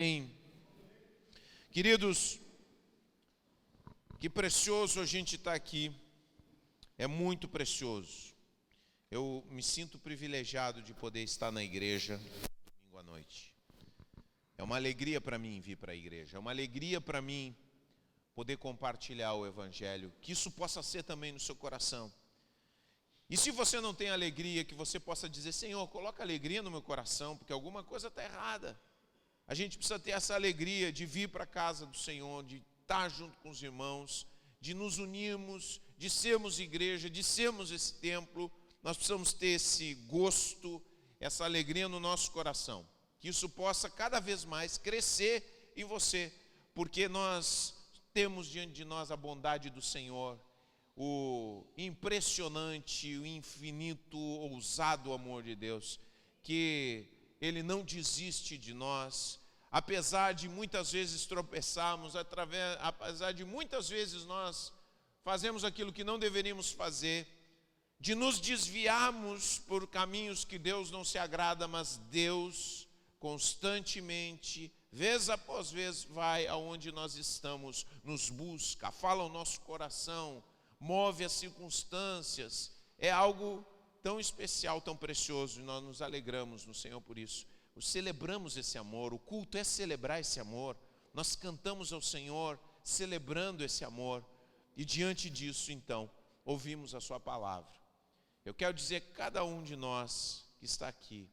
Amém. Queridos, que precioso a gente estar aqui, é muito precioso. Eu me sinto privilegiado de poder estar na igreja domingo à noite. É uma alegria para mim vir para a igreja, é uma alegria para mim poder compartilhar o Evangelho, que isso possa ser também no seu coração. E se você não tem alegria, que você possa dizer: Senhor, coloca alegria no meu coração, porque alguma coisa está errada. A gente precisa ter essa alegria de vir para a casa do Senhor, de estar junto com os irmãos, de nos unirmos, de sermos igreja, de sermos esse templo. Nós precisamos ter esse gosto, essa alegria no nosso coração. Que isso possa cada vez mais crescer em você, porque nós temos diante de nós a bondade do Senhor, o impressionante, o infinito, ousado amor de Deus, que Ele não desiste de nós, apesar de muitas vezes tropeçarmos, apesar de muitas vezes nós fazemos aquilo que não deveríamos fazer, de nos desviarmos por caminhos que Deus não se agrada, mas Deus constantemente, vez após vez, vai aonde nós estamos, nos busca, fala ao nosso coração, move as circunstâncias. É algo tão especial, tão precioso, e nós nos alegramos no Senhor por isso. Celebramos esse amor, o culto é celebrar esse amor. Nós cantamos ao Senhor celebrando esse amor, e diante disso, então, ouvimos a sua palavra. Eu quero dizer que cada um de nós que está aqui,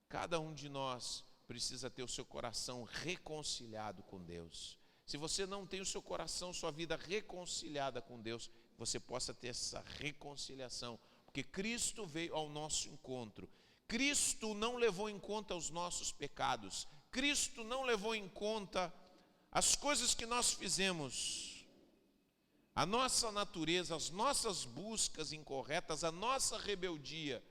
cada um de nós precisa ter o seu coração reconciliado com Deus. Se você não tem o seu coração, sua vida reconciliada com Deus, você possa ter essa reconciliação, porque Cristo veio ao nosso encontro. Cristo não levou em conta os nossos pecados. Cristo não levou em conta as coisas que nós fizemos, a nossa natureza, as nossas buscas incorretas, a nossa rebeldia.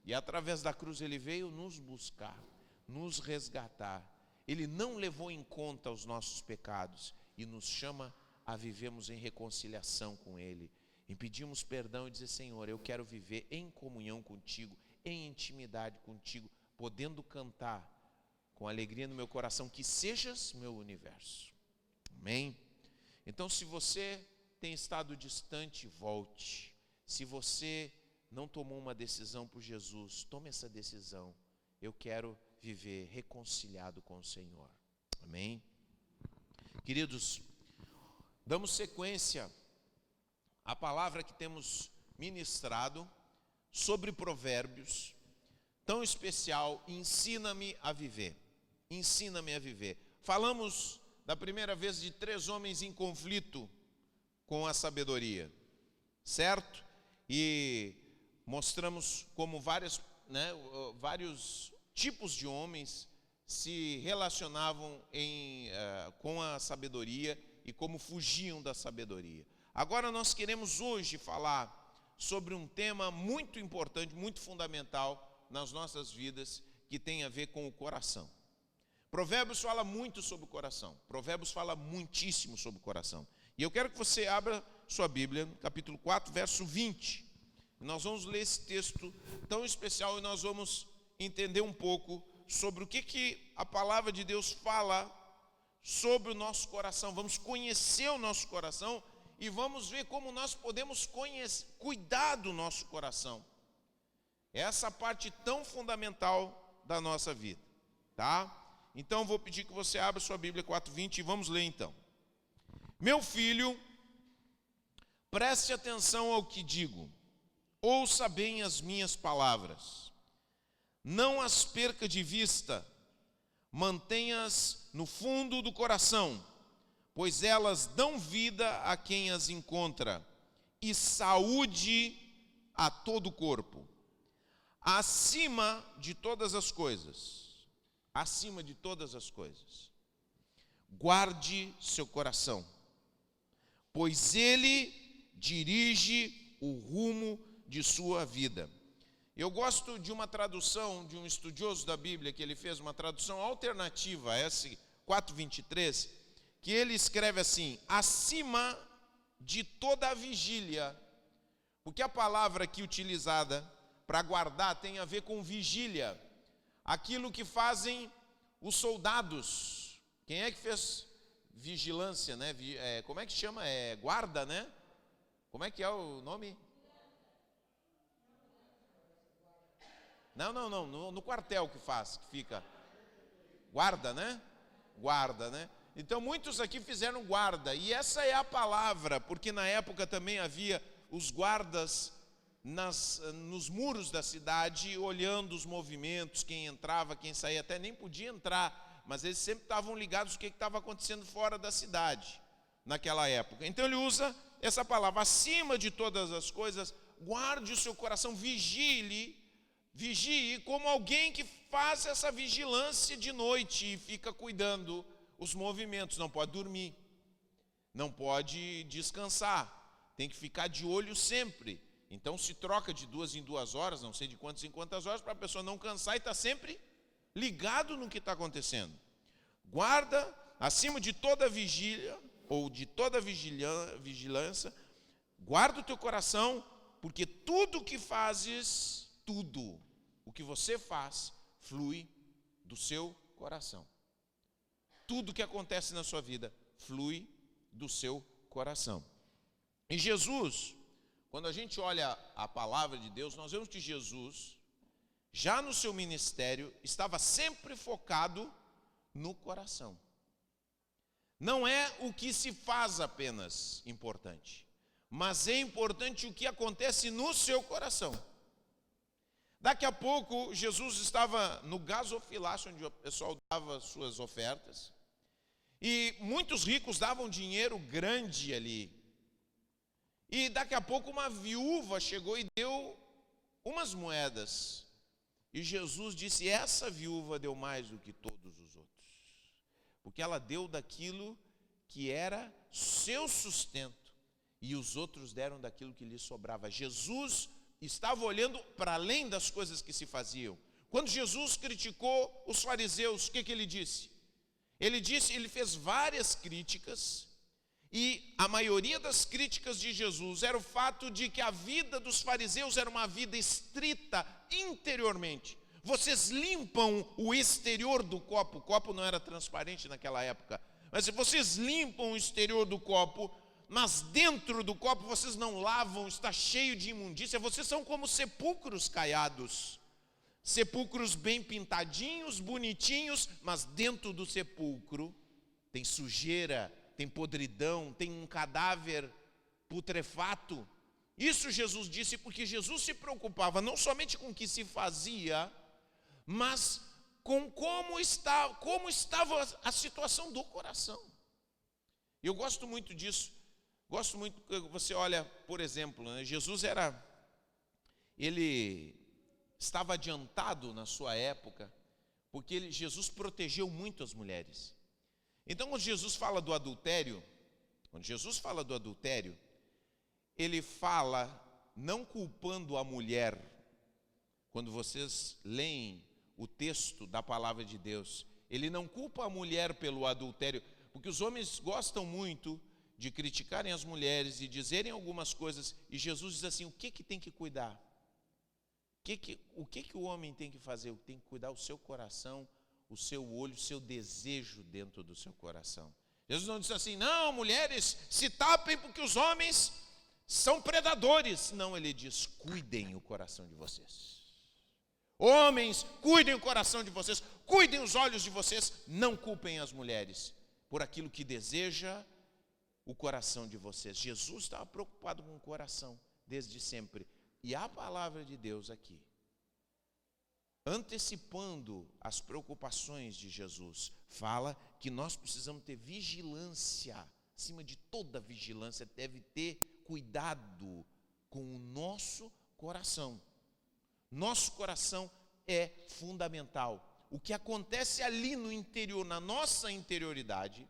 E através da cruz Ele veio nos buscar, nos resgatar. Ele não levou em conta os nossos pecados e nos chama a vivermos em reconciliação com Ele. E pedimos perdão e dizer: Senhor, eu quero viver em comunhão contigo, em intimidade contigo, podendo cantar com alegria no meu coração, que sejas meu universo. Amém? Então, se você tem estado distante, volte. Se você não tomou uma decisão por Jesus, tome essa decisão. Eu quero viver reconciliado com o Senhor. Amém? Queridos, damos sequência à palavra que temos ministrado sobre Provérbios, tão especial, ensina-me a viver. Ensina-me a viver. Falamos da primeira vez de 3 homens em conflito com a sabedoria, certo? E mostramos como vários tipos de homens se relacionavam com a sabedoria e como fugiam da sabedoria. Agora nós queremos hoje falar sobre um tema muito importante, muito fundamental nas nossas vidas, que tem a ver com o coração. Provérbios fala muito sobre o coração. Provérbios fala muitíssimo sobre o coração. E eu quero que você abra sua Bíblia, capítulo 4, verso 20. Nós vamos ler esse texto tão especial e nós vamos entender um pouco sobre o que a palavra de Deus fala sobre o nosso coração. Vamos conhecer o nosso coração e vamos ver como nós podemos cuidar do nosso coração. Essa parte tão fundamental da nossa vida, tá? Então vou pedir que você abra sua Bíblia 4:20 e vamos ler então. Meu filho, preste atenção ao que digo, ouça bem as minhas palavras, não as perca de vista, mantenha-as no fundo do coração, pois elas dão vida a quem as encontra e saúde a todo o corpo. Acima de todas as coisas, guarde seu coração, pois ele dirige o rumo de sua vida. Eu gosto de uma tradução de um estudioso da Bíblia, que ele fez uma tradução alternativa a essa 4:23, que ele escreve assim: acima de toda a vigília, porque a palavra aqui utilizada para guardar tem a ver com vigília, aquilo que fazem os soldados Quem é que fez vigilância, né? Como é que chama? Guarda, né? Como é que é o nome? Não, no quartel que fica. Guarda, né? Guarda, né? Então muitos aqui fizeram guarda, e essa é a palavra, porque na época também havia os guardas nos muros da cidade, olhando os movimentos, quem entrava, quem saía, até nem podia entrar, mas eles sempre estavam ligados ao que estava acontecendo fora da cidade, naquela época. Então ele usa essa palavra, acima de todas as coisas, guarde o seu coração, vigie como alguém que faz essa vigilância de noite e fica cuidando os movimentos, não pode dormir, não pode descansar, tem que ficar de olho sempre. Então se troca de 2 em 2 horas, não sei de quantas em quantas horas, para a pessoa não cansar e estar sempre ligado no que está acontecendo. Guarda acima de toda vigília, ou de toda vigilância, guarda o teu coração, porque tudo o que fazes, tudo o que você faz, flui do seu coração. Tudo que acontece na sua vida flui do seu coração. E Jesus, quando a gente olha a palavra de Deus, nós vemos que Jesus, já no seu ministério, estava sempre focado no coração. Não é o que se faz apenas importante, mas é importante o que acontece no seu coração. Daqui a pouco, Jesus estava no gasofilácio, onde o pessoal dava suas ofertas, e muitos ricos davam dinheiro grande ali. E daqui a pouco uma viúva chegou e deu umas moedas. E Jesus disse: essa viúva deu mais do que todos os outros, porque ela deu daquilo que era seu sustento, e os outros deram daquilo que lhes sobrava. Jesus estava olhando para além das coisas que se faziam. Quando Jesus criticou os fariseus, o que ele disse? Ele fez várias críticas, e a maioria das críticas de Jesus era o fato de que a vida dos fariseus era uma vida estrita interiormente. Vocês limpam o exterior do copo, o copo não era transparente naquela época, mas vocês limpam o exterior do copo, mas dentro do copo vocês não lavam, está cheio de imundícia. Vocês são como sepulcros caiados, sepulcros bem pintadinhos, bonitinhos, mas dentro do sepulcro tem sujeira, tem podridão, tem um cadáver putrefato. Isso Jesus disse porque Jesus se preocupava não somente com o que se fazia, mas com como estava a situação do coração. Eu gosto muito disso. Gosto muito que você olha, por exemplo, né? Jesus ele estava adiantado na sua época, porque Jesus protegeu muito as mulheres. Então, quando Jesus fala do adultério, ele fala não culpando a mulher. Quando vocês leem o texto da palavra de Deus, ele não culpa a mulher pelo adultério, porque os homens gostam muito de criticarem as mulheres e dizerem algumas coisas, e Jesus diz assim: o que tem que cuidar? O que o homem tem que fazer? Tem que cuidar o seu coração, o seu olho, o seu desejo dentro do seu coração. Jesus não diz assim: não, mulheres, se tapem porque os homens são predadores. Não, ele diz: cuidem o coração de vocês. Homens, cuidem o coração de vocês, cuidem os olhos de vocês, não culpem as mulheres por aquilo que deseja o coração de vocês. Jesus estava preocupado com o coração desde sempre. E a palavra de Deus aqui, antecipando as preocupações de Jesus, fala que nós precisamos ter vigilância. Acima de toda vigilância, deve ter cuidado com o nosso coração. Nosso coração é fundamental. O que acontece ali no interior, na nossa interioridade,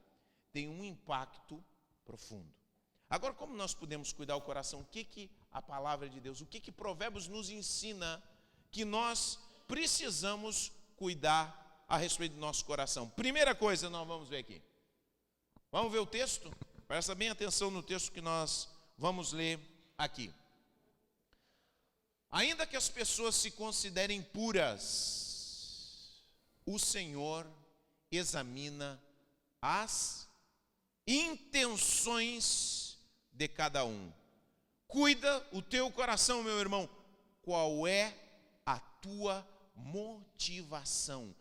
tem um impacto profundo. Agora, como nós podemos cuidar do coração? O que a palavra de Deus, o que Provérbios nos ensina que nós precisamos cuidar a respeito do nosso coração? Primeira coisa, nós vamos ver aqui. Vamos ver o texto? Presta bem atenção no texto que nós vamos ler aqui. Ainda que as pessoas se considerem puras, o Senhor examina as intenções de cada um. Cuida o teu coração, meu irmão. Qual é a tua motivação?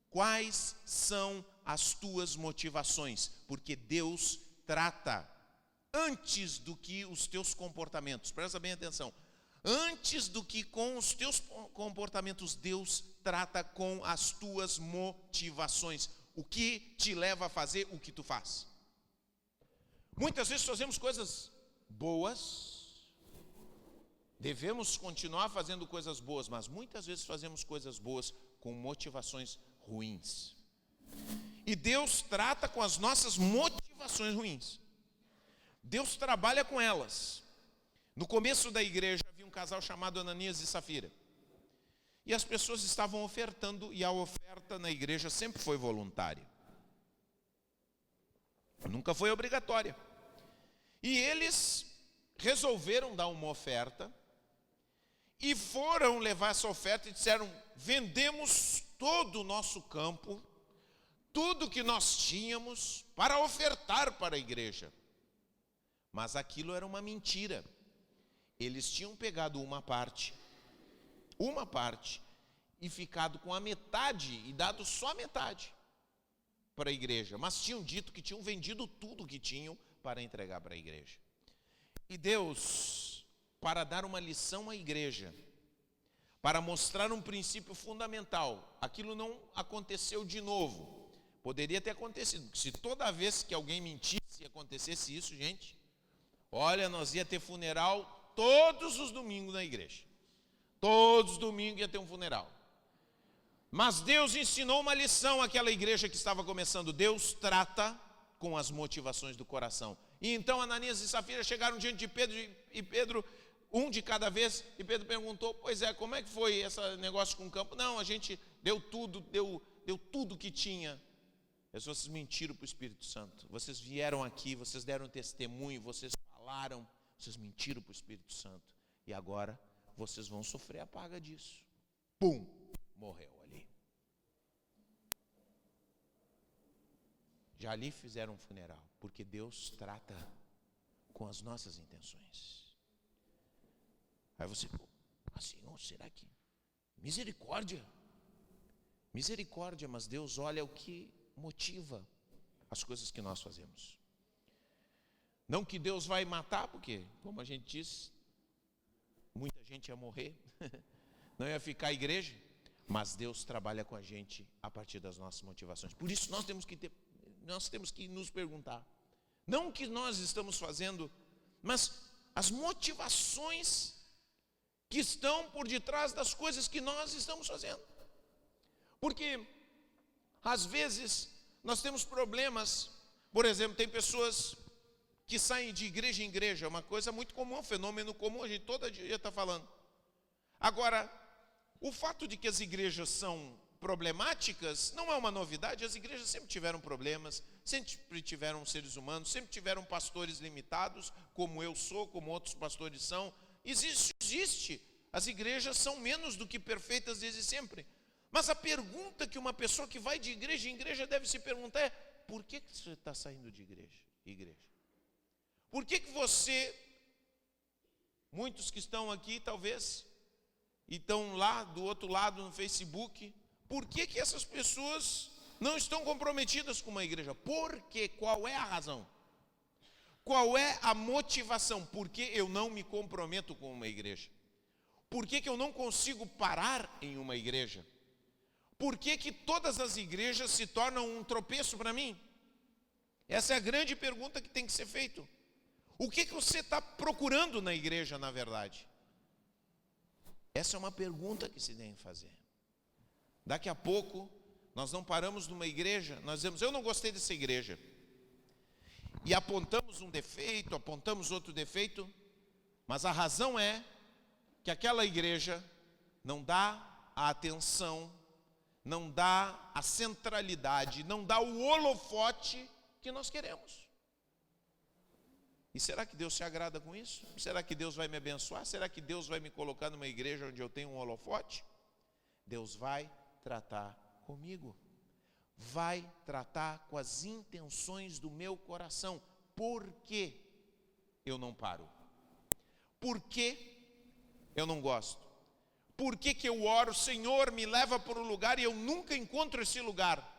Quais são as tuas motivações? Porque Deus trata antes do que os teus comportamentos. Presta bem atenção. Antes do que com os teus comportamentos, Deus trata com as tuas motivações. O que te leva a fazer o que tu faz? Muitas vezes fazemos coisas boas, devemos continuar fazendo coisas boas, mas muitas vezes fazemos coisas boas com motivações ruins. E Deus trata com as nossas motivações ruins. Deus trabalha com elas. No começo da igreja havia um casal chamado Ananias e Safira. E as pessoas estavam ofertando, e a oferta na igreja sempre foi voluntária. Nunca foi obrigatória. E eles resolveram dar uma oferta e foram levar essa oferta e disseram: vendemos todo o nosso campo, tudo que nós tínhamos, para ofertar para a igreja. Mas aquilo era uma mentira. Eles tinham pegado uma parte, e ficado com a metade, e dado só a metade para a igreja. Mas tinham dito que tinham vendido tudo que tinham para entregar para a igreja. E Deus, para dar uma lição à igreja, para mostrar um princípio fundamental, aquilo não aconteceu de novo. Poderia ter acontecido, se toda vez que alguém mentisse e acontecesse isso, gente, olha, nós ia ter funeral todos os domingos na igreja. Todos os domingos ia ter um funeral. Mas Deus ensinou uma lição àquela igreja que estava começando. Deus trata com as motivações do coração. E então Ananias e Safira chegaram diante de Pedro, e Pedro, um de cada vez, e Pedro perguntou: pois é, como é que foi esse negócio com o campo? Não, a gente deu tudo que tinha. Vocês mentiram para o Espírito Santo. Vocês vieram aqui, vocês deram testemunho, vocês falaram, vocês mentiram para o Espírito Santo. E agora vocês vão sofrer a paga disso. Pum! Morreu ali. Já ali fizeram um funeral, porque Deus trata com as nossas intenções. Aí você, assim, oh, será que? Misericórdia. Misericórdia, mas Deus olha o que motiva as coisas que nós fazemos. Não que Deus vai matar, porque, como a gente disse, muita gente ia morrer, não ia ficar a igreja, mas Deus trabalha com a gente a partir das nossas motivações. Por isso nós temos que nos perguntar, não o que nós estamos fazendo, mas as motivações que estão por detrás das coisas que nós estamos fazendo. Porque às vezes nós temos problemas. Por exemplo, tem pessoas que saem de igreja em igreja, uma coisa muito comum, um fenômeno comum, a gente todo dia está falando. Agora, o fato de que as igrejas são problemáticas não é uma novidade. As igrejas sempre tiveram problemas, sempre tiveram seres humanos, sempre tiveram pastores limitados, como eu sou, como outros pastores são. Existe. As igrejas são menos do que perfeitas desde sempre. Mas a pergunta que uma pessoa que vai de igreja em igreja deve se perguntar é: por que você está saindo de igreja? Por que você, muitos que estão aqui talvez, e estão lá do outro lado no Facebook, por que essas pessoas não estão comprometidas com uma igreja? Por quê? Qual é a razão? Qual é a motivação? Por que eu não me comprometo com uma igreja? Por que eu não consigo parar em uma igreja? Por que todas as igrejas se tornam um tropeço para mim? Essa é a grande pergunta que tem que ser feita. O que você está procurando na igreja, na verdade? Essa é uma pergunta que se tem que fazer. Daqui a pouco, nós não paramos numa igreja, nós dizemos: eu não gostei dessa igreja. E apontamos um defeito, apontamos outro defeito, mas a razão é que aquela igreja não dá a atenção, não dá a centralidade, não dá o holofote que nós queremos. E será que Deus se agrada com isso? Será que Deus vai me abençoar? Será que Deus vai me colocar numa igreja onde eu tenho um holofote? Deus vai tratar comigo. vai tratar com as intenções do meu coração. Por que eu não paro? Por que eu não gosto? Por que que eu oro, Senhor, me leva para um lugar e eu nunca encontro esse lugar?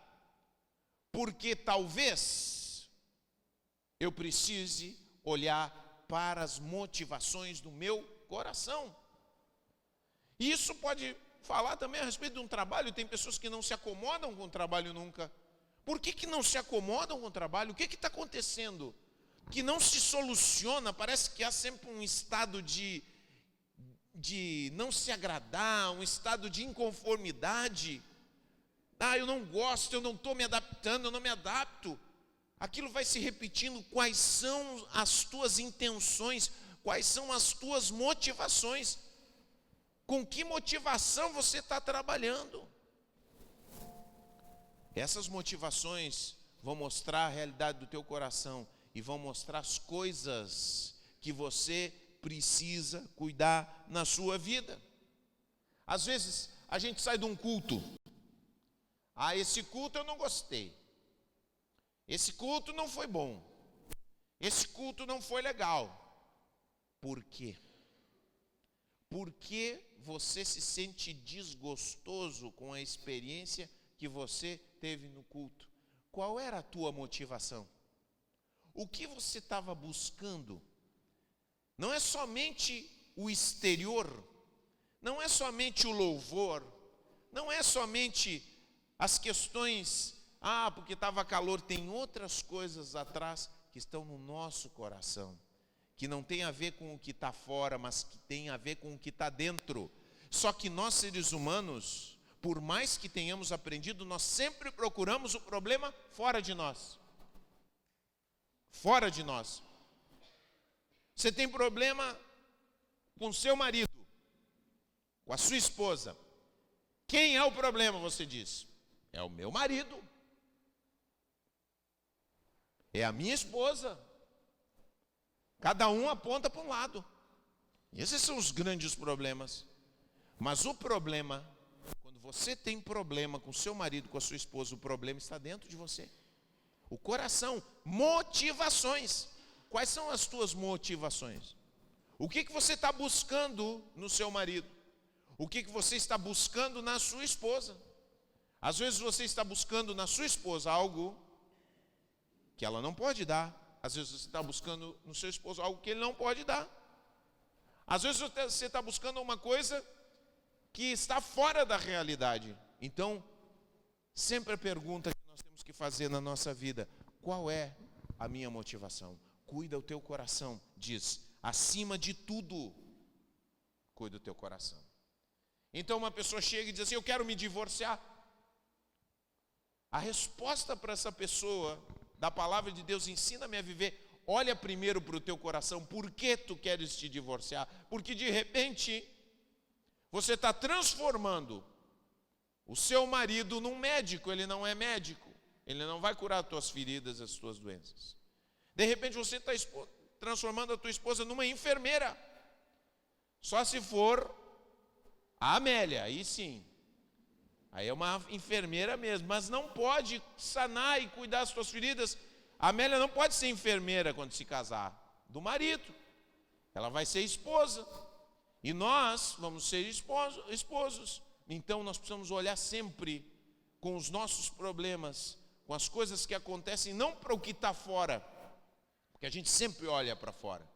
Porque talvez eu precise olhar para as motivações do meu coração. E isso pode falar também a respeito de um trabalho. Tem pessoas que não se acomodam com o trabalho nunca. Por que que não se acomodam com o trabalho? O que está acontecendo? Que não se soluciona, parece que há sempre um estado de não se agradar, um estado de inconformidade. Eu não gosto, eu não estou me adaptando, eu não me adapto. Aquilo vai se repetindo. Quais são as tuas intenções? Quais são as tuas motivações? Com que motivação você está trabalhando? Essas motivações vão mostrar a realidade do teu coração e vão mostrar as coisas que você precisa cuidar na sua vida. Às vezes a gente sai de um culto. Esse culto eu não gostei. Esse culto não foi bom. Esse culto não foi legal. Por quê? Por que você se sente desgostoso com a experiência que você teve no culto? Qual era a tua motivação? O que você estava buscando? Não é somente o exterior, não é somente o louvor, não é somente as questões, porque estava calor. Tem outras coisas atrás que estão no nosso coração, que não tem a ver com o que está fora, mas que tem a ver com o que está dentro. Só que nós, seres humanos, por mais que tenhamos aprendido, nós sempre procuramos o problema fora de nós. Fora de nós. Você tem problema com seu marido, com a sua esposa. Quem é o problema, você diz? É o meu marido. É a minha esposa. Cada um aponta para um lado. Esses são os grandes problemas. Mas o problema, quando você tem problema com seu marido, com a sua esposa, o problema está dentro de você. O coração, motivações. Quais são as tuas motivações? O que você está buscando no seu marido? O que você está buscando na sua esposa? Às vezes você está buscando na sua esposa algo que ela não pode dar. Às vezes você está buscando no seu esposo algo que ele não pode dar. Às vezes você está buscando uma coisa que está fora da realidade. Então, sempre a pergunta que nós temos que fazer na nossa vida: qual é a minha motivação? Cuida o teu coração. Diz, acima de tudo, cuida o teu coração. Então uma pessoa chega e diz assim: eu quero me divorciar. A resposta para essa pessoa, da palavra de Deus, ensina-me a viver. Olha primeiro para o teu coração. Por que tu queres te divorciar? Porque de repente você está transformando o seu marido num médico. Ele não é médico. Ele não vai curar as tuas feridas, as tuas doenças. De repente você está transformando a tua esposa numa enfermeira. Só se for a Amélia, aí sim. Aí é uma enfermeira mesmo, mas não pode sanar e cuidar das tuas feridas. A Amélia não pode ser enfermeira quando se casar do marido. Ela vai ser esposa. E nós vamos ser esposos. Então nós precisamos olhar sempre com os nossos problemas, com as coisas que acontecem, não para o que está fora. Porque a gente sempre olha para fora.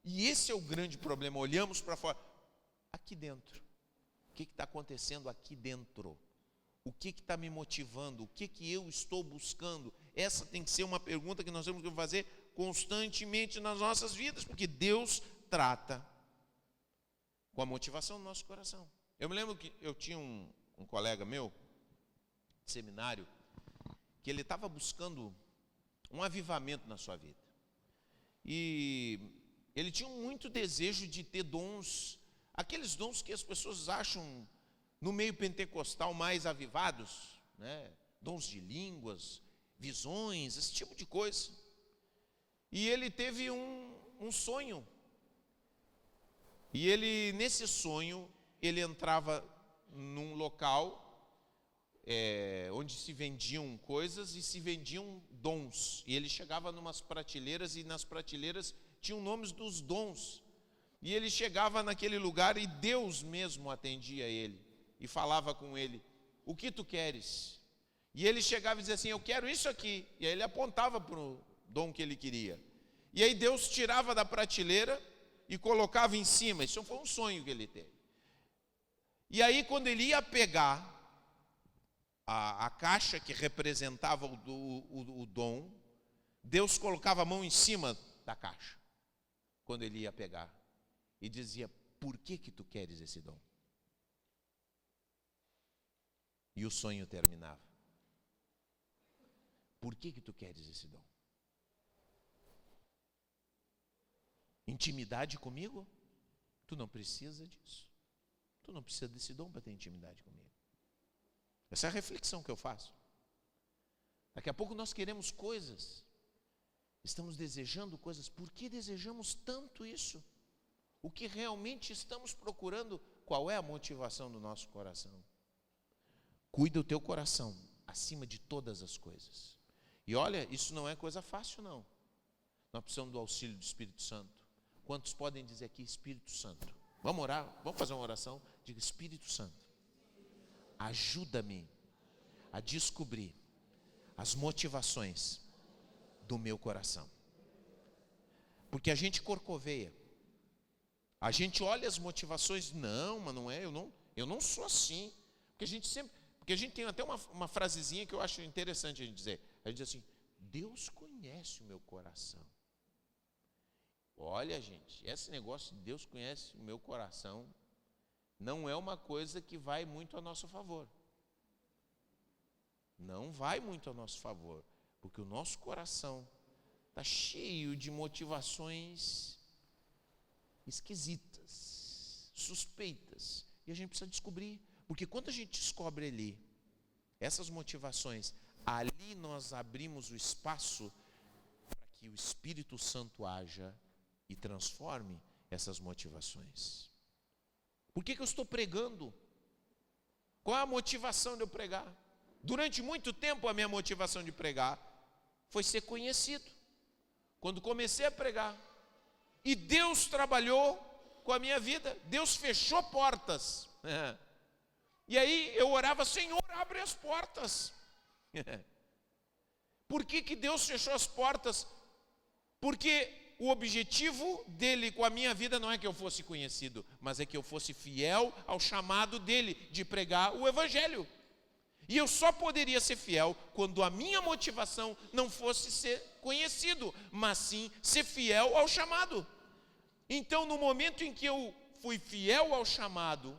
E esse é o grande problema, olhamos para fora. Aqui dentro, o que está acontecendo aqui dentro? O que está me motivando? O que eu estou buscando? Essa tem que ser uma pergunta que nós temos que fazer constantemente nas nossas vidas, porque Deus trata com a motivação do nosso coração. Eu me lembro que eu tinha um colega meu, de seminário, que ele estava buscando um avivamento na sua vida. E ele tinha muito desejo de ter dons, aqueles dons que as pessoas acham no meio pentecostal mais avivados, né? Dons de línguas, visões, esse tipo de coisa. E ele teve um sonho. E ele, nesse sonho, ele entrava num local, onde se vendiam coisas e se vendiam dons. E ele chegava numas prateleiras e nas prateleiras tinham nomes dos dons. E ele chegava naquele lugar e Deus mesmo atendia ele e falava com ele: o que tu queres? E ele chegava e dizia assim: eu quero isso aqui. E aí ele apontava para o dom que ele queria. E aí Deus tirava da prateleira e colocava em cima. Isso foi um sonho que ele teve. E aí quando ele ia pegar a caixa que representava o dom, Deus colocava a mão em cima da caixa, quando ele ia pegar, e dizia: por que tu queres esse dom? E o sonho terminava: por que tu queres esse dom? Intimidade comigo? Tu não precisa disso. Tu não precisa desse dom para ter intimidade comigo. Essa é a reflexão que eu faço. Daqui a pouco nós queremos coisas, estamos desejando coisas. Por que desejamos tanto isso? O que realmente estamos procurando? Qual é a motivação do nosso coração? Cuida o teu coração acima de todas as coisas. E olha, isso não é coisa fácil, não. Nós precisamos do auxílio do Espírito Santo. Quantos podem dizer aqui: Espírito Santo? Vamos orar? Vamos fazer uma oração? Diga: Espírito Santo, ajuda-me a descobrir as motivações do meu coração. Porque a gente corcoveia. A gente olha as motivações: não, mas não é, eu não sou assim. Porque a gente tem até uma frasezinha que eu acho interessante a gente dizer. A gente diz assim: Deus conhece o meu coração. Olha, gente, esse negócio de Deus conhece o meu coração não é uma coisa que vai muito a nosso favor. Não vai muito a nosso favor, porque o nosso coração está cheio de motivações esquisitas, suspeitas, e a gente precisa descobrir, porque quando a gente descobre ali essas motivações, ali nós abrimos o espaço para que o Espírito Santo haja e transforme essas motivações. Por que eu estou pregando? Qual é a motivação de eu pregar? Durante muito tempo a minha motivação de pregar foi ser conhecido. Quando comecei a pregar, e Deus trabalhou com a minha vida, Deus fechou portas. E aí eu orava: Senhor, abre as portas. Por que Deus fechou as portas? Porque o objetivo dele com a minha vida não é que eu fosse conhecido, mas é que eu fosse fiel ao chamado dele de pregar o Evangelho. E eu só poderia ser fiel quando a minha motivação não fosse ser conhecido, mas sim ser fiel ao chamado. Então, no momento em que eu fui fiel ao chamado,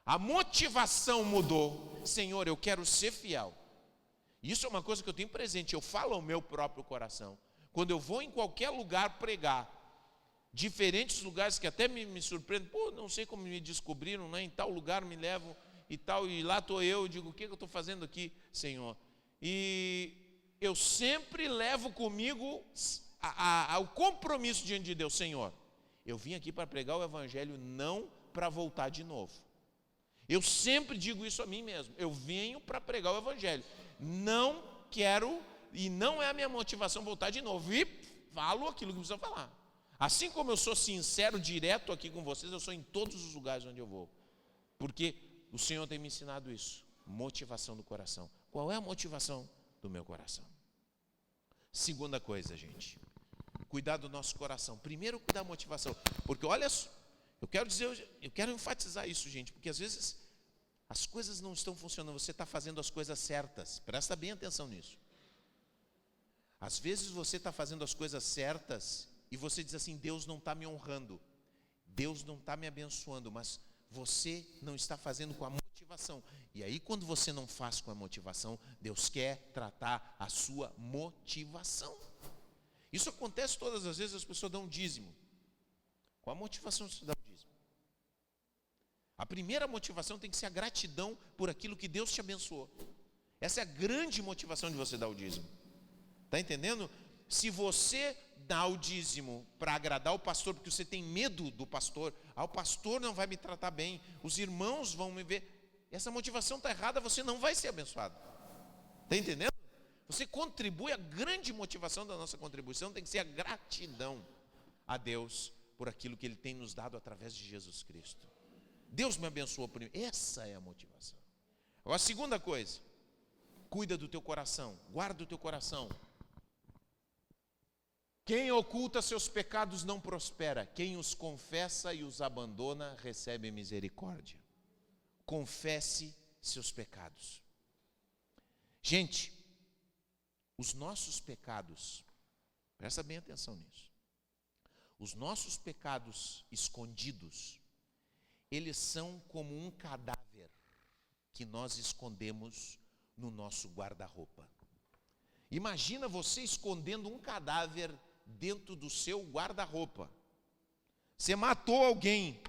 a motivação mudou. Senhor, eu quero ser fiel. Isso é uma coisa que eu tenho presente, eu falo ao meu próprio coração. Quando eu vou em qualquer lugar pregar, diferentes lugares que até me surpreendem: não sei como me descobriram, né? Em tal lugar me levam e tal, e lá estou eu digo: o que eu estou fazendo aqui, Senhor? E eu sempre levo comigo o compromisso diante de Deus: Senhor, eu vim aqui para pregar o Evangelho, não para voltar de novo. Eu sempre digo isso a mim mesmo: eu venho para pregar o Evangelho, não quero, e não é a minha motivação voltar de novo. E falo aquilo que precisa falar. Assim como eu sou sincero, direto aqui com vocês, eu sou em todos os lugares onde eu vou. Porque o Senhor tem me ensinado isso. Motivação do coração. Qual é a motivação do meu coração? Segunda coisa, gente: cuidar do nosso coração. Primeiro, cuidar da motivação. Porque olha, eu quero enfatizar isso, gente, porque às vezes as coisas não estão funcionando, você está fazendo as coisas certas. Presta bem atenção nisso. Às vezes você está fazendo as coisas certas e você diz assim: Deus não está me honrando, Deus não está me abençoando, mas você não está fazendo com a motivação. E aí quando você não faz com a motivação, Deus quer tratar a sua motivação. Isso acontece todas as vezes. As pessoas dão dízimo. Qual a motivação de você dar o dízimo? A primeira motivação tem que ser a gratidão por aquilo que Deus te abençoou. Essa é a grande motivação de você dar o dízimo. Está entendendo? Se você dá o dízimo para agradar o pastor, porque você tem medo do pastor: o pastor não vai me tratar bem, os irmãos vão me ver. essa motivação está errada, você não vai ser abençoado. Está entendendo? Você contribui, a grande motivação da nossa contribuição tem que ser a gratidão a Deus por aquilo que Ele tem nos dado através de Jesus Cristo. Deus me abençoou por mim. Essa é a motivação. Agora, a segunda coisa, cuida do teu coração, guarda o teu coração. Quem oculta seus pecados não prospera, quem os confessa e os abandona recebe misericórdia. Confesse seus pecados. Gente, os nossos pecados, presta bem atenção nisso, os nossos pecados escondidos, eles são como um cadáver que nós escondemos no nosso guarda-roupa. Imagina você escondendo um cadáver dentro do seu guarda-roupa. Você matou alguém.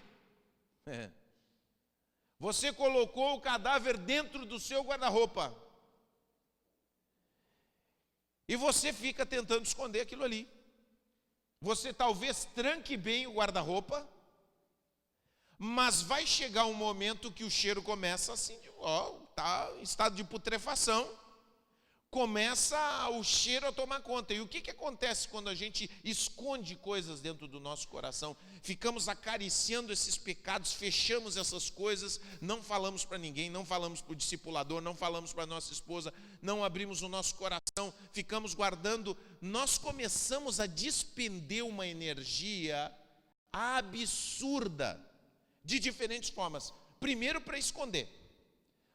Você colocou o cadáver dentro do seu guarda-roupa. E você fica tentando esconder aquilo ali. Você talvez tranque bem o guarda-roupa, mas vai chegar um momento que o cheiro começa assim, está em estado de putrefação, começa o cheiro a tomar conta. E o que acontece quando a gente esconde coisas dentro do nosso coração? Ficamos acariciando esses pecados, fechamos essas coisas, não falamos para ninguém, não falamos para o discipulador, não falamos para a nossa esposa, não abrimos o nosso coração, ficamos guardando. Nós começamos a despender uma energia absurda, de diferentes formas. Primeiro, para esconder.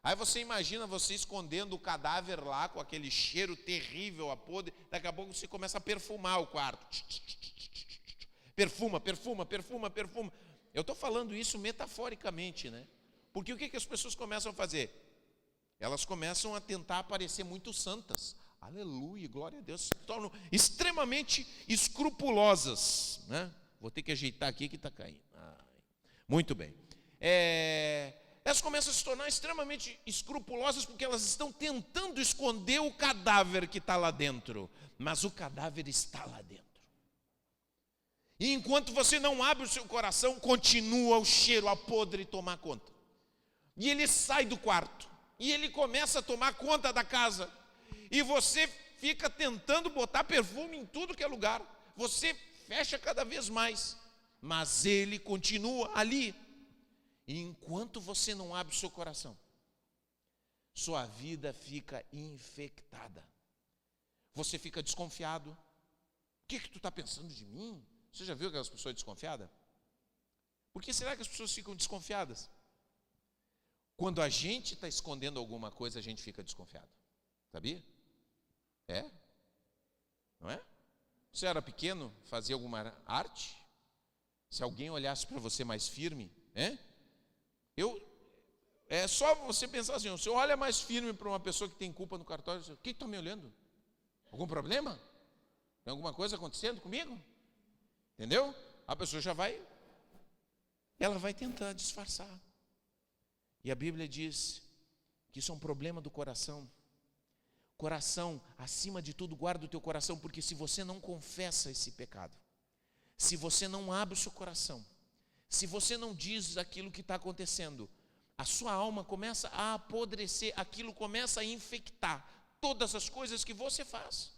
Aí você imagina você escondendo o cadáver lá com aquele cheiro terrível, a podre. Daqui a pouco você começa a perfumar o quarto. Perfuma. Eu estou falando isso metaforicamente, né? Porque o que as pessoas começam a fazer? Elas começam a tentar parecer muito santas. Aleluia, glória a Deus. Se tornam extremamente escrupulosas, né? Vou ter que ajeitar aqui que está caindo. Muito bem. Elas começam a se tornar extremamente escrupulosas porque elas estão tentando esconder o cadáver que está lá dentro. Mas o cadáver está lá dentro. E enquanto você não abre o seu coração, continua o cheiro a podre tomar conta. E ele sai do quarto. E ele começa a tomar conta da casa. E você fica tentando botar perfume em tudo que é lugar. Você fecha cada vez mais. Mas ele continua ali. E enquanto você não abre o seu coração, sua vida fica infectada. Você fica desconfiado. O que tu está pensando de mim? Você já viu aquelas pessoas desconfiadas? Por que será que as pessoas ficam desconfiadas? Quando a gente está escondendo alguma coisa, a gente fica desconfiado. Sabia? Não é? Você era pequeno, fazia alguma arte? Se alguém olhasse para você mais firme, é só você pensar assim, você olha mais firme para uma pessoa que tem culpa no cartório, o que está me olhando? Algum problema? Tem alguma coisa acontecendo comigo? Entendeu? A pessoa ela vai tentar disfarçar. E a Bíblia diz que isso é um problema do coração. Coração, acima de tudo, guarda o teu coração, porque se você não confessa esse pecado, se você não abre o seu coração, se você não diz aquilo que está acontecendo, a sua alma começa a apodrecer, aquilo começa a infectar todas as coisas que você faz.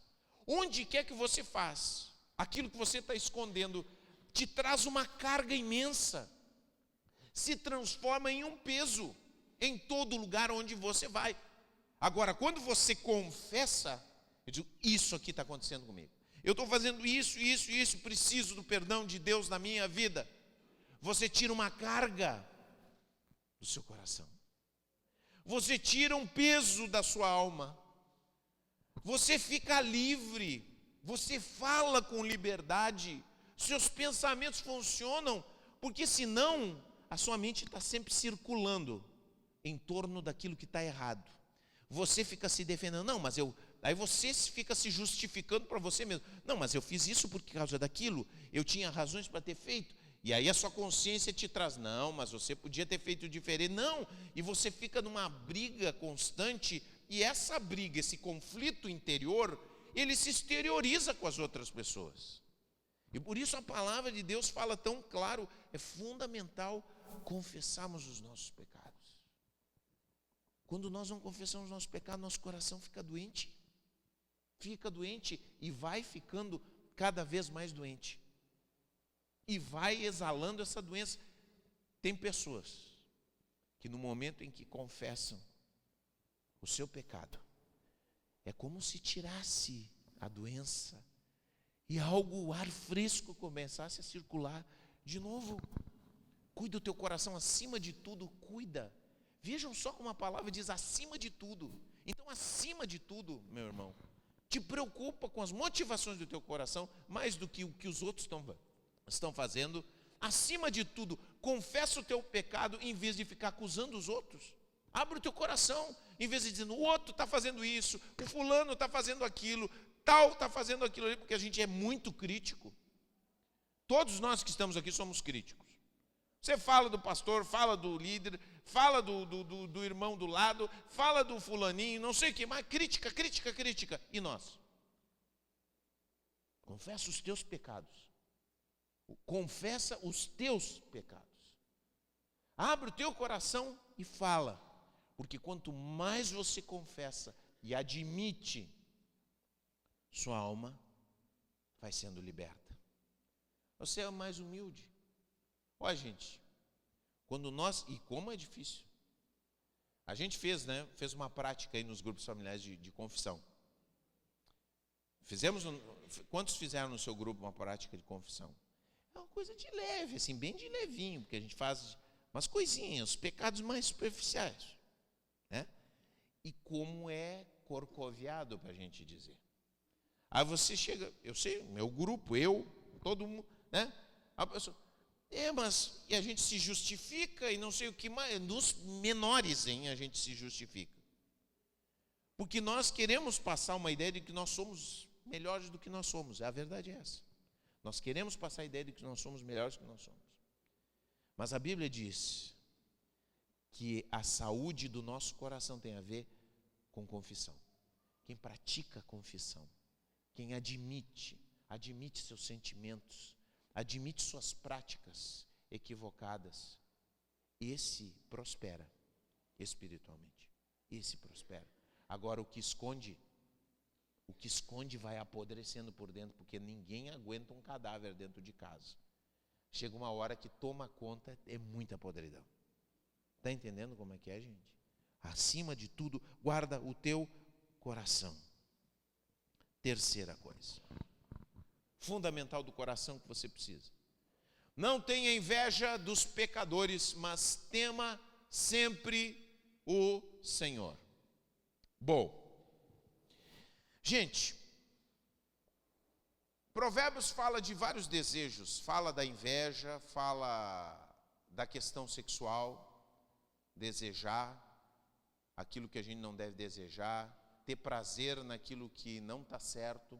Onde quer que você faz, aquilo que você está escondendo te traz uma carga imensa, se transforma em um peso em todo lugar onde você vai. Agora, quando você confessa, eu digo, isso aqui está acontecendo comigo. Eu estou fazendo isso, preciso do perdão de Deus na minha vida. Você tira uma carga do seu coração. Você tira um peso da sua alma. Você fica livre. Você fala com liberdade. Seus pensamentos funcionam, porque senão a sua mente está sempre circulando em torno daquilo que está errado. Você fica se defendendo, não, mas aí você fica se justificando para você mesmo. Não, mas eu fiz isso por causa daquilo, eu tinha razões para ter feito. E aí a sua consciência te traz, não, mas você podia ter feito diferente. Não, e você fica numa briga constante, e essa briga, esse conflito interior, ele se exterioriza com as outras pessoas. E por isso a palavra de Deus fala tão claro, é fundamental confessarmos os nossos pecados. Quando nós não confessamos nosso pecado, nosso coração fica doente. Fica doente e vai ficando cada vez mais doente. E vai exalando essa doença. Tem pessoas que no momento em que confessam o seu pecado, é como se tirasse a doença e o ar fresco começasse a circular de novo. Cuida do teu coração acima de tudo, cuida. Vejam só como a palavra diz, acima de tudo. Então, acima de tudo, meu irmão, te preocupa com as motivações do teu coração, mais do que o que os outros estão fazendo. Acima de tudo, confessa o teu pecado em vez de ficar acusando os outros. Abre o teu coração, em vez de dizer, o outro está fazendo isso, o fulano está fazendo aquilo, tal está fazendo aquilo ali, porque a gente é muito crítico. Todos nós que estamos aqui somos críticos. Você fala do pastor, fala do líder, fala do irmão do lado, fala do fulaninho, não sei o que, mas crítica. E nós? Confessa os teus pecados. Confessa os teus pecados. Abre o teu coração e fala. Porque quanto mais você confessa e admite, sua alma vai sendo liberta. Você é mais humilde. Olha, gente, quando nós, e como é difícil, a gente fez uma prática aí nos grupos familiares de confissão. Quantos fizeram no seu grupo uma prática de confissão? É uma coisa de leve, assim, bem de levinho, porque a gente faz umas coisinhas, os pecados mais superficiais, né? E como é corcoviado para a gente dizer. Aí você chega, eu sei, meu grupo, todo mundo, né? A pessoa, mas e a gente se justifica e não sei o que mais, nos menores, a gente se justifica. Porque nós queremos passar uma ideia de que nós somos melhores do que nós somos, a verdade é essa. Nós queremos passar a ideia de que nós somos melhores do que nós somos. Mas a Bíblia diz que a saúde do nosso coração tem a ver com confissão. Quem pratica a confissão, quem admite seus sentimentos, admite suas práticas equivocadas, esse prospera espiritualmente. Esse prospera. Agora o que esconde vai apodrecendo por dentro, porque ninguém aguenta um cadáver dentro de casa. Chega uma hora que toma conta, é muita podridão. Está entendendo como é que é, gente? Acima de tudo, guarda o teu coração. Terceira coisa, fundamental do coração que você precisa. Não tenha inveja dos pecadores, mas tema sempre o Senhor. Bom, gente, Provérbios fala de vários desejos, fala da inveja, fala da questão sexual, desejar aquilo que a gente não deve desejar, ter prazer naquilo que não está certo.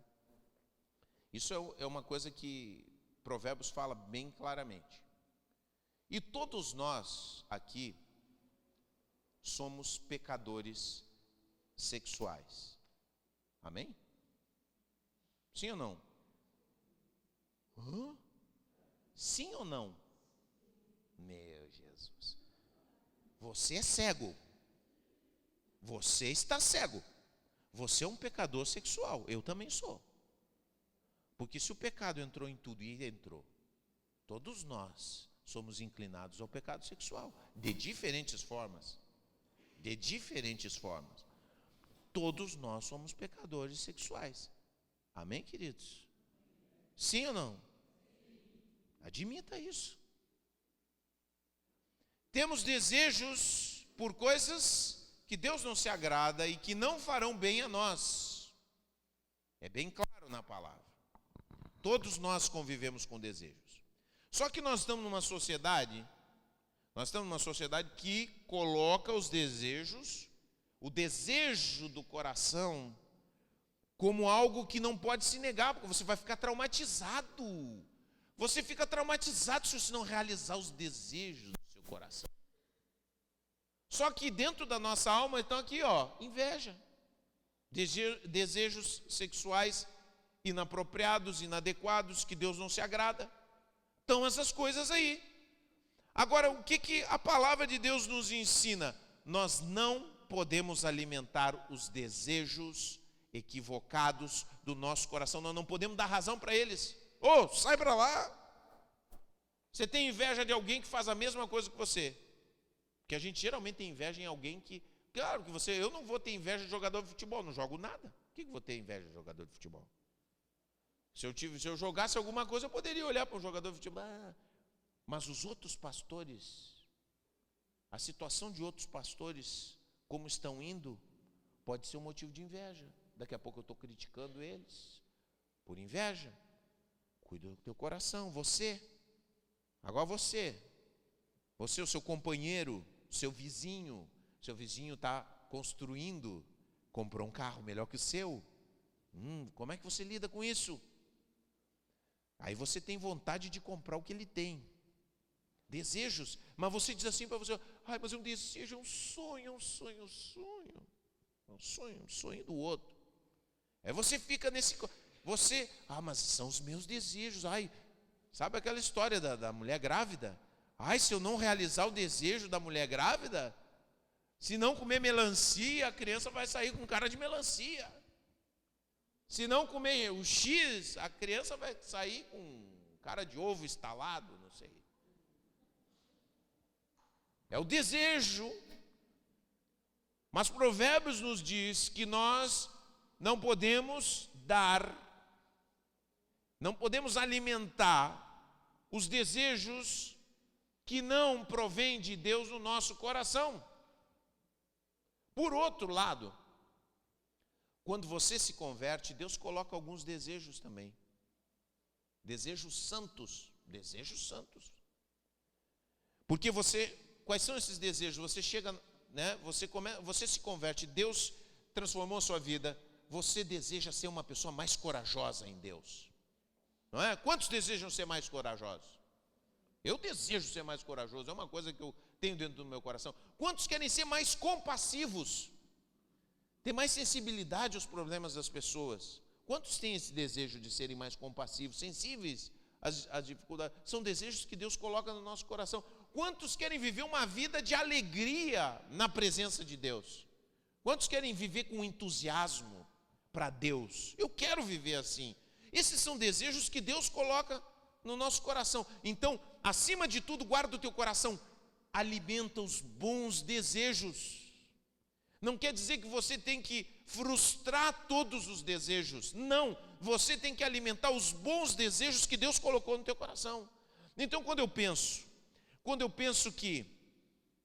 Isso é uma coisa que Provérbios fala bem claramente. E todos nós aqui somos pecadores sexuais. Amém? Sim ou não? Sim ou não? Meu Jesus. Você é cego. Você está cego. Você é um pecador sexual. Eu também sou. Porque se o pecado entrou em tudo, e entrou, todos nós somos inclinados ao pecado sexual. De diferentes formas. De diferentes formas. Todos nós somos pecadores sexuais. Amém, queridos? Sim ou não? Admita isso. Temos desejos por coisas que Deus não se agrada e que não farão bem a nós. É bem claro na palavra. Todos nós convivemos com desejos. Só que nós estamos numa sociedade que coloca os desejos, o desejo do coração, como algo que não pode se negar, porque você vai ficar traumatizado. Você fica traumatizado se você não realizar os desejos do seu coração. Só que dentro da nossa alma estão aqui, inveja, desejos sexuais inapropriados, inadequados, que Deus não se agrada. Então essas coisas aí. Agora, o que a palavra de Deus nos ensina? Nós não podemos alimentar os desejos equivocados do nosso coração. Nós não podemos dar razão para eles. Sai para lá. Você tem inveja de alguém que faz a mesma coisa que você. Porque a gente geralmente tem inveja em alguém que... Claro que eu não vou ter inveja de jogador de futebol, não jogo nada. Por que eu vou ter inveja de jogador de futebol? Se eu jogasse alguma coisa, eu poderia olhar para um jogador de futebol. Mas os outros pastores, a situação de outros pastores, como estão indo, pode ser um motivo de inveja. Daqui a pouco eu estou criticando eles por inveja. Cuida do teu coração, você. Agora você, o seu companheiro, o seu vizinho está construindo, comprou um carro melhor que o seu. Como é que você lida com isso? Aí você tem vontade de comprar o que ele tem. Desejos, mas você diz assim para você: mas um desejo é um sonho do outro. Aí você fica nesse... mas são os meus desejos. Sabe aquela história da mulher grávida? Se eu não realizar o desejo da mulher grávida, se não comer melancia, a criança vai sair com cara de melancia. Se não comer o X, a criança vai sair com cara de ovo estalado, não sei. É o desejo. Mas Provérbios nos diz que nós não podemos não podemos alimentar os desejos que não provêm de Deus no nosso coração. Por outro lado, quando você se converte, Deus coloca alguns desejos também. Desejos santos. Porque quais são esses desejos? Você chega, você se converte, Deus transformou a sua vida, você deseja ser uma pessoa mais corajosa em Deus. Não é? Quantos desejam ser mais corajosos? Eu desejo ser mais corajoso, é uma coisa que eu tenho dentro do meu coração. Quantos querem ser mais compassivos? Ter mais sensibilidade aos problemas das pessoas? Quantos têm esse desejo de serem mais compassivos, sensíveis às dificuldades? São desejos que Deus coloca no nosso coração. Quantos querem viver uma vida de alegria na presença de Deus? Quantos querem viver com entusiasmo para Deus? Eu quero viver assim. Esses são desejos que Deus coloca no nosso coração. Então, acima de tudo, guarda o teu coração, alimenta os bons desejos. Não quer dizer que você tem que frustrar todos os desejos. Não, você tem que alimentar os bons desejos que Deus colocou no teu coração. Então, quando eu penso que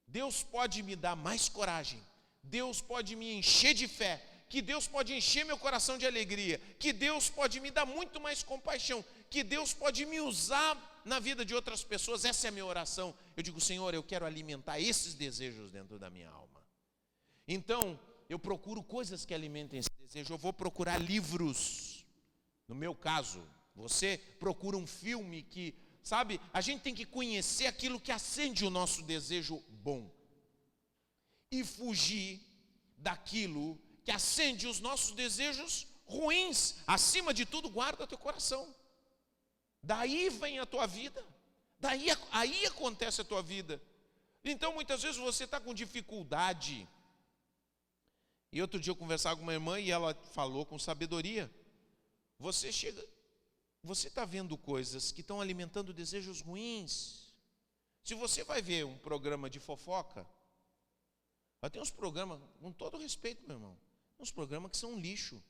Deus pode me dar mais coragem, Deus pode me encher de fé, que Deus pode encher meu coração de alegria, que Deus pode me dar muito mais compaixão, que Deus pode me usar na vida de outras pessoas, essa é a minha oração. Eu digo: Senhor, eu quero alimentar esses desejos dentro da minha alma. Então, eu procuro coisas que alimentem esse desejo. Eu vou procurar livros. No meu caso, você procura um filme que, sabe, a gente tem que conhecer aquilo que acende o nosso desejo bom e fugir daquilo que acende os nossos desejos ruins. Acima de tudo, guarda teu coração. Daí vem a tua vida. Aí acontece a tua vida. Então, muitas vezes você está com dificuldade. E outro dia eu conversava com uma irmã e ela falou com sabedoria. Você está vendo coisas que estão alimentando desejos ruins. Se você vai ver um programa de fofoca, tem uns programas, com todo respeito, meu irmão, uns programas que são um lixo.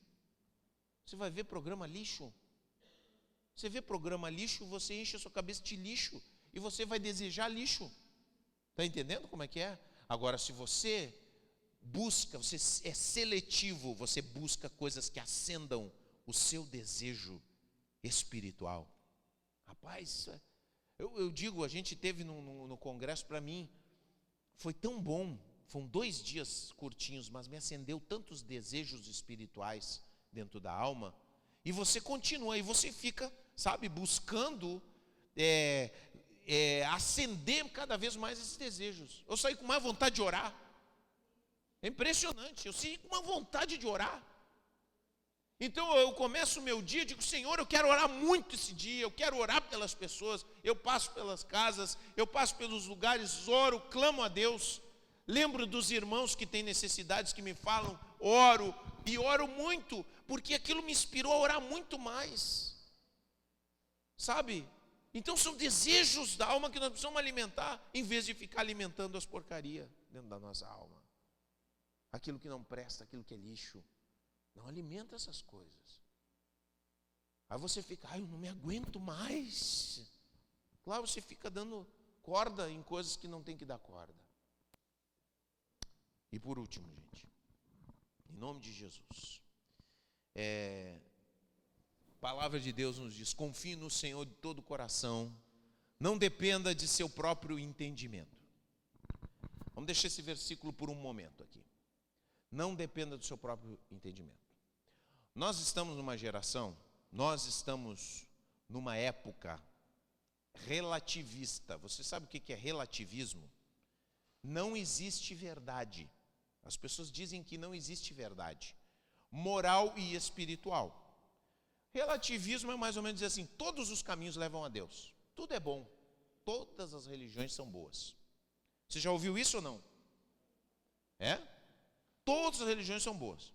Você vai ver programa lixo. Você vê programa lixo, você enche a sua cabeça de lixo e você vai desejar lixo. Está entendendo como é que é? Agora, se você busca, você é seletivo, você busca coisas que acendam o seu desejo espiritual. Rapaz, eu digo, a gente teve no congresso, para mim, foi tão bom. Foram 2 dias curtinhos, mas me acendeu tantos desejos espirituais dentro da alma. E você continua, e você fica, sabe, buscando acender cada vez mais esses desejos. Eu saí com mais vontade de orar. É impressionante, eu saí com uma vontade de orar. Então eu começo o meu dia e digo: Senhor, eu quero orar muito esse dia, eu quero orar pelas pessoas. Eu passo pelas casas, eu passo pelos lugares, oro, clamo a Deus. Lembro dos irmãos que têm necessidades, que me falam, oro, e oro muito, porque aquilo me inspirou a orar muito mais. Sabe? Então são desejos da alma que nós precisamos alimentar, em vez de ficar alimentando as porcarias dentro da nossa alma. Aquilo que não presta, aquilo que é lixo. Não alimenta essas coisas. Aí você fica, eu não me aguento mais. Claro, você fica dando corda em coisas que não tem que dar corda. E por último, gente, em nome de Jesus, a palavra de Deus nos diz, confie no Senhor de todo o coração, não dependa de seu próprio entendimento. Vamos deixar esse versículo por um momento aqui. Não dependa do seu próprio entendimento. Nós estamos numa geração, nós estamos numa época relativista. Você sabe o que é relativismo? Não existe verdade. As pessoas dizem que não existe verdade moral e espiritual. Relativismo é mais ou menos dizer assim, todos os caminhos levam a Deus. Tudo é bom. Todas as religiões são boas. Você já ouviu isso ou não? Todas as religiões são boas.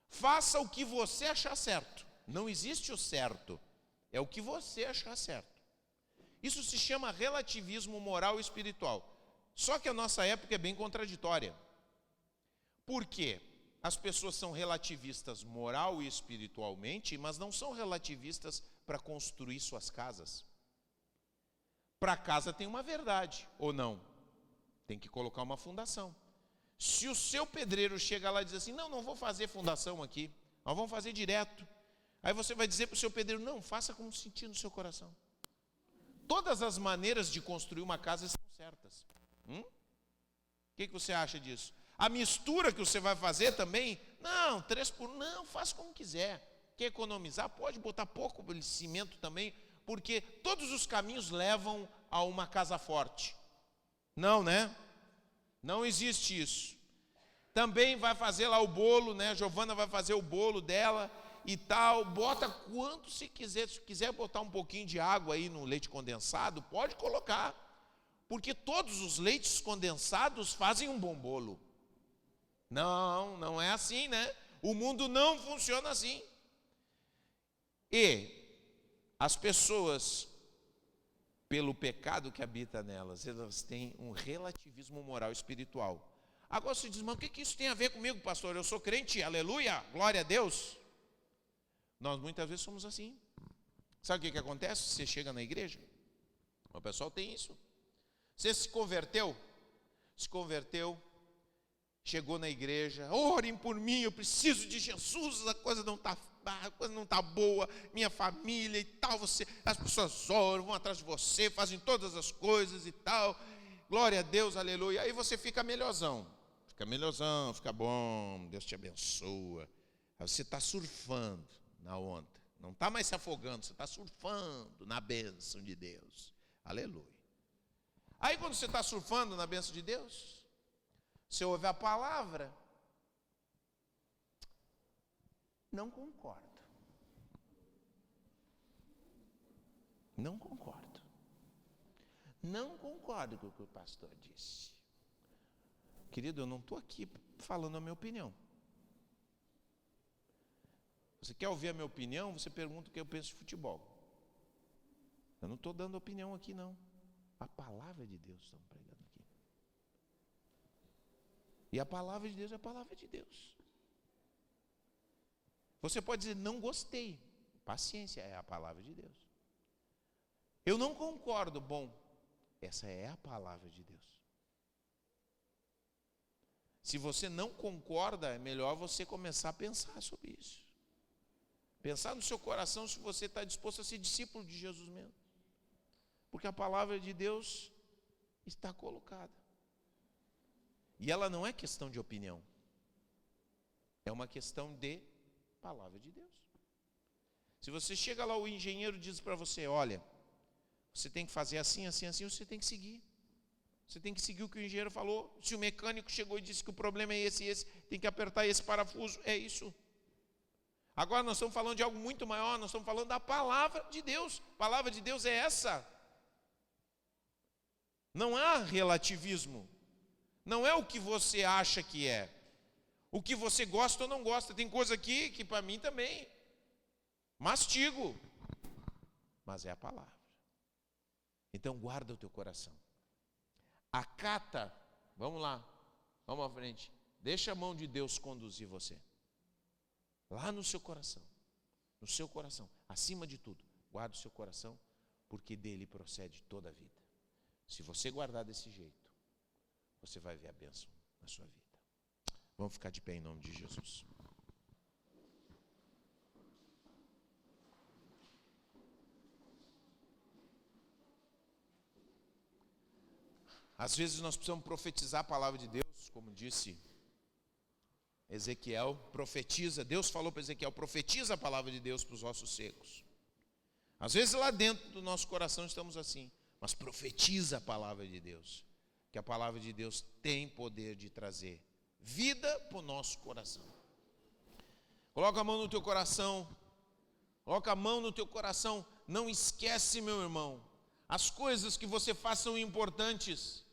Faça o que você achar certo. Não existe o certo. É o que você achar certo. Isso se chama relativismo moral e espiritual. Só que a nossa época é bem contraditória. Por quê? As pessoas são relativistas moral e espiritualmente, mas não são relativistas para construir suas casas. Para a casa tem uma verdade, ou não? Tem que colocar uma fundação. Se o seu pedreiro chega lá e diz assim, não vou fazer fundação aqui, nós vamos fazer direto. Aí você vai dizer para o seu pedreiro, não, faça como sentir no seu coração. Todas as maneiras de construir uma casa são certas. O que você acha disso? A mistura que você vai fazer também, não, faça como quiser. Quer economizar? Pode botar pouco cimento também, porque todos os caminhos levam a uma casa forte. Não, né? Não existe isso. Também vai fazer lá o bolo, né? A Giovana vai fazer o bolo dela e tal. Bota quanto se quiser. Se quiser botar um pouquinho de água aí no leite condensado, pode colocar. Porque todos os leites condensados fazem um bom bolo. Não é assim, né? O mundo não funciona assim. E as pessoas, pelo pecado que habita nelas, elas têm um relativismo moral e espiritual. Agora você diz, mas o que isso tem a ver comigo, pastor? Eu sou crente, aleluia, glória a Deus. Nós muitas vezes somos assim. Sabe o que acontece? Você chega na igreja, o pessoal tem isso. Você se converteu, chegou na igreja, orem por mim, eu preciso de Jesus, a coisa não está boa, minha família e tal, as pessoas oram, vão atrás de você, fazem todas as coisas e tal, glória a Deus, aleluia. Aí você fica melhorzão, fica bom, Deus te abençoa. Aí você está surfando na onda, não está mais se afogando, você está surfando na bênção de Deus, aleluia. Aí quando você está surfando na bênção de Deus, você ouve a palavra, não concordo. Não concordo com o que o pastor disse. Querido, eu não estou aqui falando a minha opinião. Você quer ouvir a minha opinião? Você pergunta o que eu penso de futebol. Eu não estou dando opinião aqui, não. A palavra de Deus estamos pregando aqui. E a palavra de Deus é a palavra de Deus. Você pode dizer, não gostei. Paciência, é a palavra de Deus. Eu não concordo. Bom, essa é a palavra de Deus. Se você não concorda, é melhor você começar a pensar sobre isso. Pensar no seu coração se você está disposto a ser discípulo de Jesus mesmo. Porque a palavra de Deus está colocada. E ela não é questão de opinião. É uma questão de palavra de Deus. Se você chega lá, o engenheiro diz para você, olha, você tem que fazer assim, assim, assim, você tem que seguir. Você tem que seguir o que o engenheiro falou. Se o mecânico chegou e disse que o problema é esse, tem que apertar esse parafuso, é isso. Agora nós estamos falando de algo muito maior, nós estamos falando da palavra de Deus. A palavra de Deus é essa. Não há relativismo. Não é o que você acha que é. O que você gosta ou não gosta. Tem coisa aqui que para mim também mastigo. Mas é a palavra. Então guarda o teu coração. Acata, vamos lá, vamos à frente. Deixa a mão de Deus conduzir você. Lá no seu coração. No seu coração. Acima de tudo, guarda o seu coração, porque dele procede toda a vida. Se você guardar desse jeito, você vai ver a bênção na sua vida. Vamos ficar de pé em nome de Jesus. Às vezes nós precisamos profetizar a palavra de Deus, como disse Ezequiel, profetiza. Deus falou para Ezequiel, profetiza a palavra de Deus para os ossos secos. Às vezes lá dentro do nosso coração estamos assim, mas profetiza a palavra de Deus, que a palavra de Deus tem poder de trazer vida para o nosso coração. Coloca a mão no teu coração, coloca a mão no teu coração, não esquece, meu irmão, as coisas que você faz são importantes,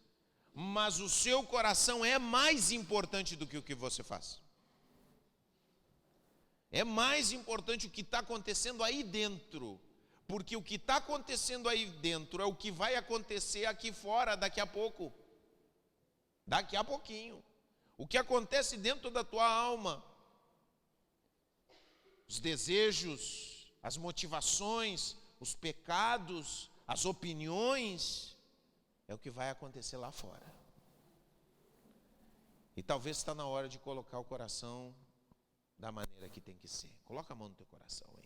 mas o seu coração é mais importante do que o que você faz. É mais importante o que está acontecendo aí dentro, porque o que está acontecendo aí dentro é o que vai acontecer aqui fora daqui a pouco. Daqui a pouquinho. O que acontece dentro da tua alma, os desejos, as motivações, os pecados, as opiniões, é o que vai acontecer lá fora. E talvez está na hora de colocar o coração da maneira que tem que ser. Coloca a mão no teu coração aí.